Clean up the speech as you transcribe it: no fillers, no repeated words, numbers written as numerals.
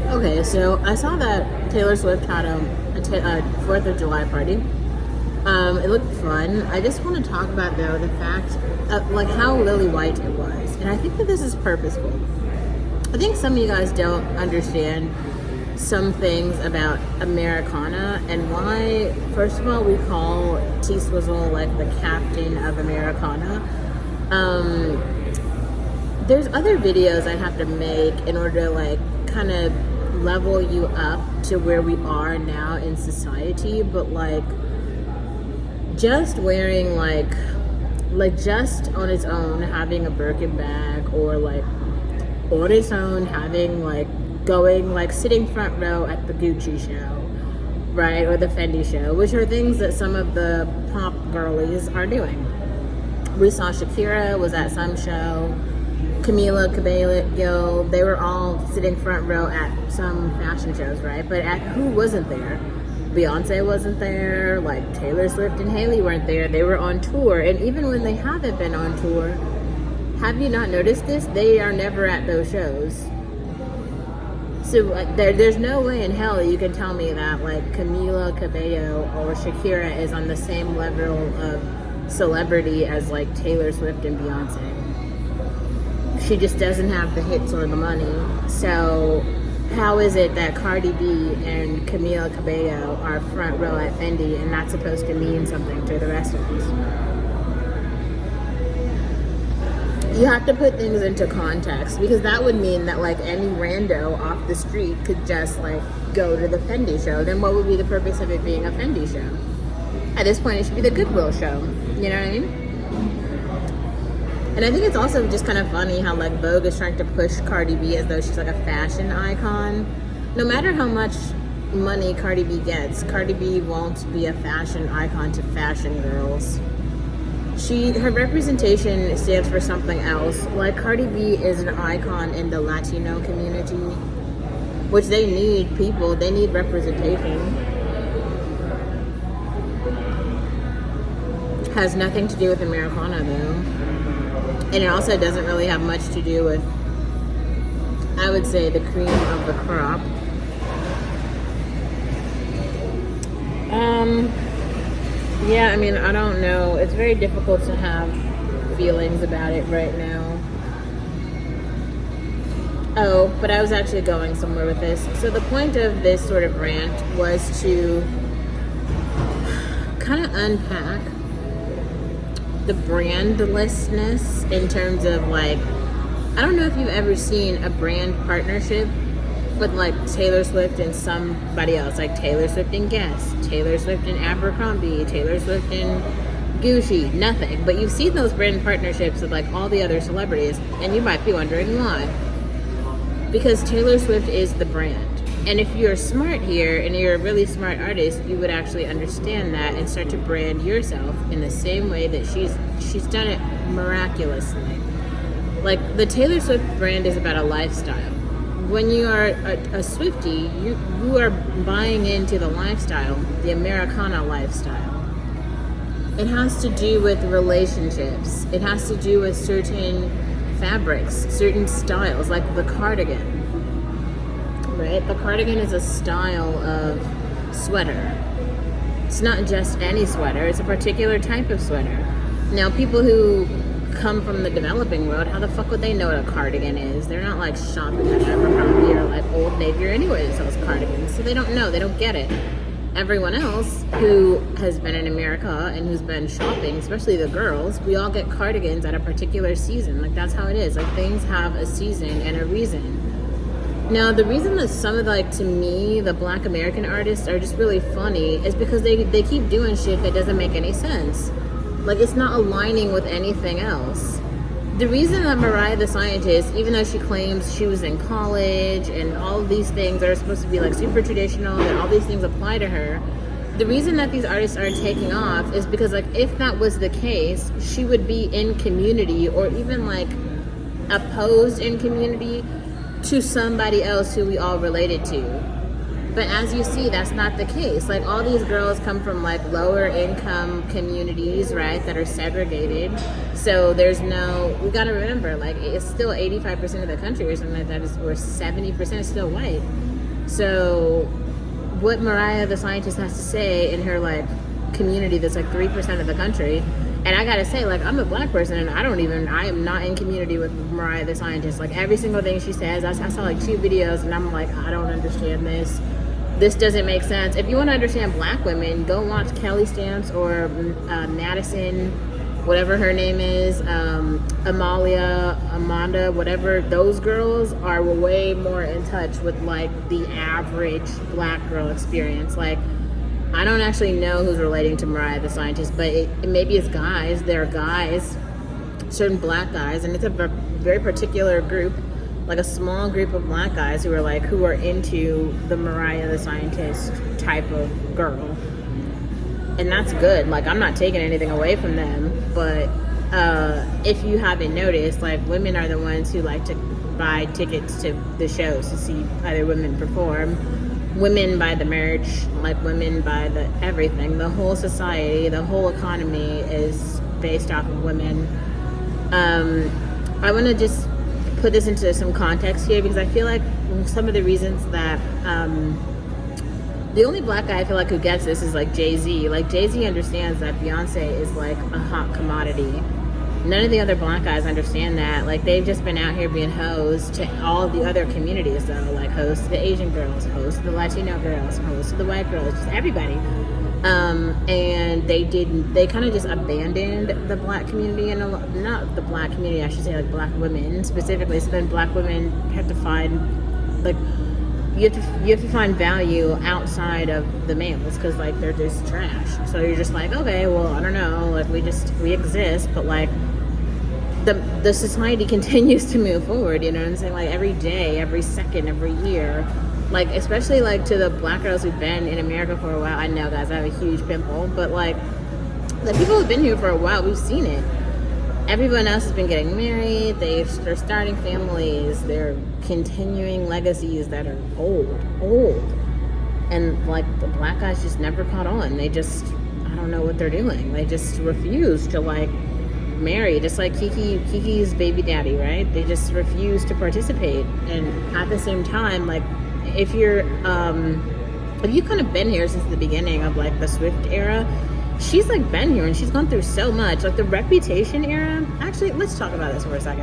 Okay, so I saw that Taylor Swift had a 4th of July party. It looked fun. I just want to talk about, though, the fact of, like, how lily white it was. And I think that this is purposeful. I think some of you guys don't understand some things about Americana and why, first of all, we call T Swizzle like the captain of Americana. There's other videos I'd have to make in order to like kind of level you up to where we are now in society, but like just wearing like just on its own having a Birkin bag, or like on its own having like going like sitting front row at the Gucci show, right, or the Fendi show, which are things that some of the pop girlies are doing. We saw Shakira was at some show, Camila Cabello, they were all sitting front row at some fashion shows, right? But who wasn't there? Beyonce wasn't there, like Taylor Swift and Hailey weren't there. They were on tour, and even when they haven't been on tour, have you not noticed this? They are never at those shows. So there's no way in hell you can tell me that like Camila Cabello or Shakira is on the same level of celebrity as like Taylor Swift and Beyonce. She just doesn't have the hits or the money. So how is it that Cardi B and Camila Cabello are front row at Fendi and not supposed to mean something to the rest of us? You have to put things into context, because that would mean that like any rando off the street could just like go to the Fendi show. Then what would be the purpose of it being a Fendi show? At this point, it should be the Goodwill show. You know what I mean? And I think it's also just kind of funny how like Vogue is trying to push Cardi B as though she's like a fashion icon. No matter how much money Cardi B gets, Cardi B won't be a fashion icon to fashion girls. Her representation stands for something else. Like Cardi B is an icon in the Latino community, which they need people, they need representation. Has nothing to do with Americana though. And it also doesn't really have much to do with, I would say, the cream of the crop. Yeah, I mean, I don't know. It's very difficult to have feelings about it right now. Oh, but I was actually going somewhere with this. So the point of this sort of rant was to kind of unpack the brandlessness in terms of like, I don't know if you've ever seen a brand partnership with like Taylor Swift and somebody else, like Taylor Swift and Guess, Taylor Swift and Abercrombie, Taylor Swift and Gucci, nothing. But you've seen those brand partnerships with like all the other celebrities, and you might be wondering why. Because Taylor Swift is the brand. And if you're smart here and you're a really smart artist, you would actually understand that and start to brand yourself in the same way that she's done it miraculously. Like the Taylor Swift brand is about a lifestyle. When you are a Swiftie, you are buying into the lifestyle, the Americana lifestyle. It has to do with relationships. It has to do with certain fabrics, certain styles, like the cardigan. Right? The cardigan is a style of sweater. It's not just any sweater, it's a particular type of sweater. Now, people who come from the developing world, how the fuck would they know what a cardigan is? They're not like shopping at Abercrombie or like Old Navy or anywhere that sells cardigans, so they don't know, they don't get it. Everyone else who has been in America and who's been shopping, especially the girls, we all get cardigans at a particular season. Like that's how it is. Like things have a season and a reason. Now, the reason that some of, like, to me, the Black American artists are just really funny is because they keep doing shit that doesn't make any sense. Like, it's not aligning with anything else. The reason that Mariah the Scientist, even though she claims she was in college and all of these things are supposed to be, like, super traditional and all these things apply to her, the reason that these artists aren't taking off is because, like, if that was the case, she would be in Community or even, like, opposed in Community to somebody else who we all related to. But as you see, that's not the case. Like all these girls come from like lower income communities, right, that are segregated. So there's we gotta remember, like it's still 85% of the country or something like that or 70% is still white. So what Mariah the Scientist has to say in her like community that's like 3% of the country. And I gotta say, like, I'm a black person and I am not in community with Mariah the Scientist. Like, every single thing she says, I saw like 2 videos and I'm like, I don't understand this. This doesn't make sense. If you want to understand black women, go watch Kelly Stamps or Madison, whatever her name is, Amalia, Amanda, whatever. Those girls are way more in touch with like the average black girl experience. Like, I don't actually know who's relating to Mariah the Scientist, but maybe it's guys. There are guys, certain black guys, and it's a very particular group, like a small group of black guys who are into the Mariah the Scientist type of girl. And that's good. Like, I'm not taking anything away from them, but if you haven't noticed, like, women are the ones who like to buy tickets to the shows to see other women perform. Women buy the merch, like women buy the everything. The whole society, the whole economy is based off of women. I want to just put this into some context here because I feel like some of the reasons that the only black guy I feel like who gets this is like Jay-Z. Like, Jay-Z understands that Beyonce is like a hot commodity. None of the other black guys understand that. Like, they've just been out here being hoes to all of the other communities, though. Like, hoes to the Asian girls, hoes to the Latino girls, hoes to the white girls, just everybody. And they kind of just abandoned the black community, and not the black community, I should say, like black women specifically. So then black women have to find, like, you have to find value outside of the males because, like, they're just trash. So you're just like, okay, well, I don't know, like, we exist, but like the society continues to move forward, you know what I'm saying? Like, every day, every second, every year, like, especially like to the black girls who've been in America for a while. I know, guys, I have a huge pimple, but like the people who've been here for a while, we've seen it. Everyone else has been getting married, they're starting families, they're continuing legacies that are old. And like the black guys just never caught on. They just, I don't know what they're doing. They just refuse to like marry, just like Kiki's baby daddy, right? They just refuse to participate. And at the same time, like, if you've kind of been here since the beginning of like the Swift era, she's like been here and she's gone through so much. Like the Reputation era, actually, let's talk about this for a second.